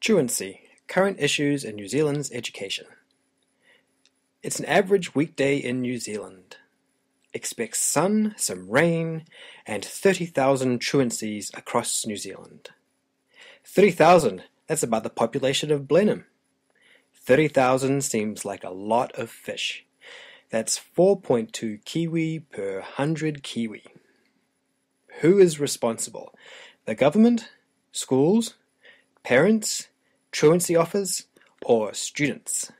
Truancy, current issues in New Zealand's education. It's an average weekday in New Zealand. Expect sun, some rain, and 30,000 truancies across New Zealand. 30,000, that's about the population of Blenheim. 30,000 seems like a lot of fish. That's 4.2 kiwi per 100 kiwi. Who is responsible? The government, schools, parents, truancy offers, or students?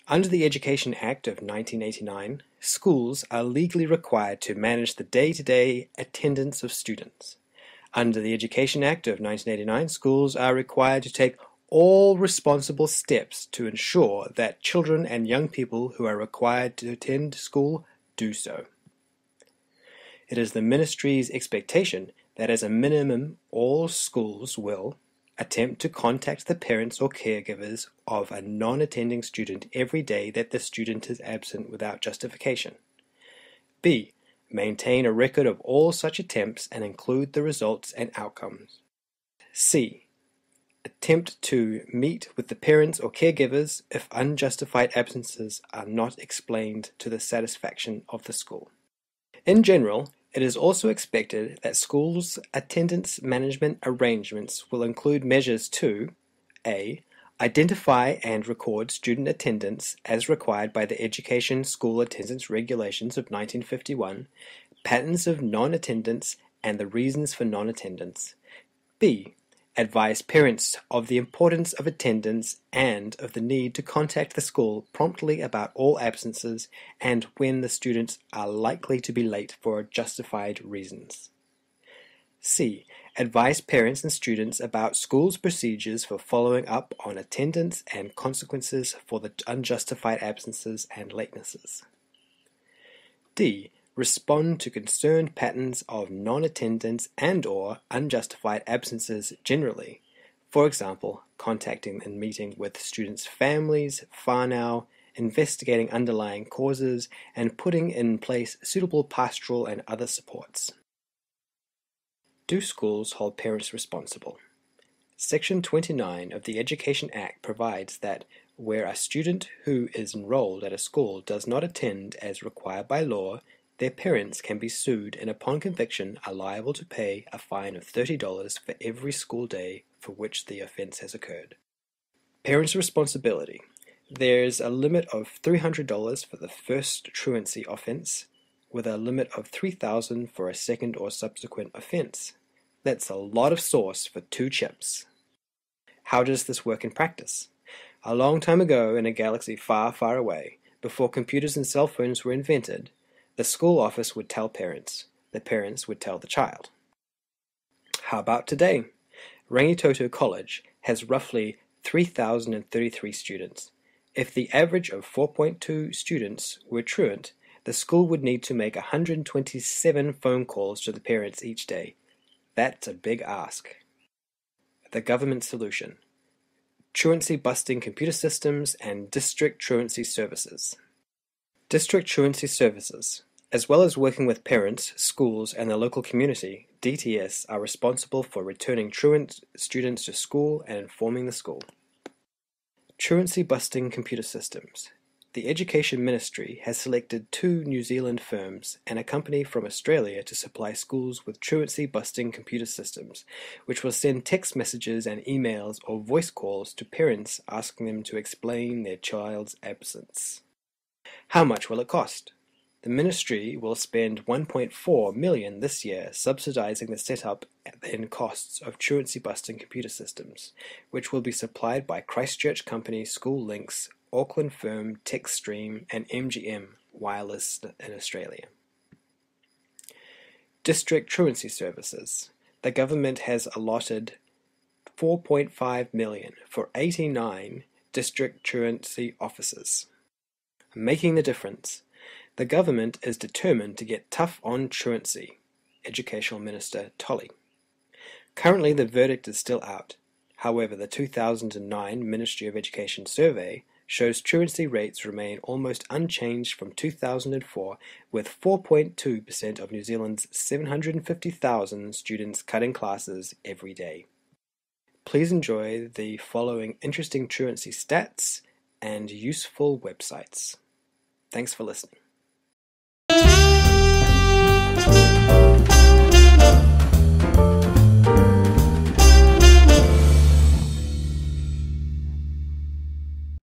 Under the Education Act of 1989, schools are legally required to manage the day-to-day attendance of students. Under the Education Act of 1989, schools are required to take all responsible steps to ensure that children and young people who are required to attend school do so. It is the Ministry's expectation that as a minimum all schools will attempt to contact the parents or caregivers of a non-attending student every day that the student is absent without justification. B. Maintain a record of all such attempts and include the results and outcomes. C. Attempt to meet with the parents or caregivers if unjustified absences are not explained to the satisfaction of the school. In general, it is also expected that schools' attendance management arrangements will include measures to a. Identify and record student attendance as required by the Education School Attendance Regulations of 1951, patterns of non-attendance and the reasons for non-attendance. B. Advise parents of the importance of attendance and of the need to contact the school promptly about all absences and when the students are likely to be late for justified reasons. C. Advise parents and students about schools' procedures for following up on attendance and consequences for the unjustified absences and latenesses. D. Respond to concerned patterns of non-attendance and/or unjustified absences generally, for example, contacting and meeting with students' families, whānau, investigating underlying causes, and putting in place suitable pastoral and other supports. Do schools hold parents responsible? Section 29 of the Education Act provides that where a student who is enrolled at a school does not attend as required by law, their parents can be sued and upon conviction are liable to pay a fine of $30 for every school day for which the offense has occurred. Parents' responsibility. There's a limit of $300 for the first truancy offense, with a limit of $3,000 for a second or subsequent offense. That's a lot of sauce for 2 chips. How does this work in practice? A long time ago in a galaxy far, far away, before computers and cell phones were invented, the school office would tell parents. The parents would tell the child. How about today? Rangitoto College has roughly 3,033 students. If the average of 4.2 students were truant, the school would need to make 127 phone calls to the parents each day. That's a big ask. The government solution. Truancy busting computer systems and district truancy services. District truancy services. As well as working with parents, schools, and the local community, DTS are responsible for returning truant students to school and informing the school. Truancy busting computer systems. The Education Ministry has selected 2 New Zealand firms and a company from Australia to supply schools with truancy busting computer systems, which will send text messages and emails or voice calls to parents asking them to explain their child's absence. How much will it cost? The Ministry will spend $1.4 million this year subsidizing the setup and costs of truancy-busting computer systems, which will be supplied by Christchurch company School Links, Auckland firm TechStream, and MGM Wireless in Australia. District Truancy Services. The government has allotted $4.5 million for 89 district truancy officers. Making the difference. The government is determined to get tough on truancy. Educational Minister Tolley. Currently the verdict is still out. However, the 2009 Ministry of Education survey shows truancy rates remain almost unchanged from 2004, with 4.2% of New Zealand's 750,000 students cutting classes every day. please enjoy the following interesting truancy stats and useful websites. Thanks for listening.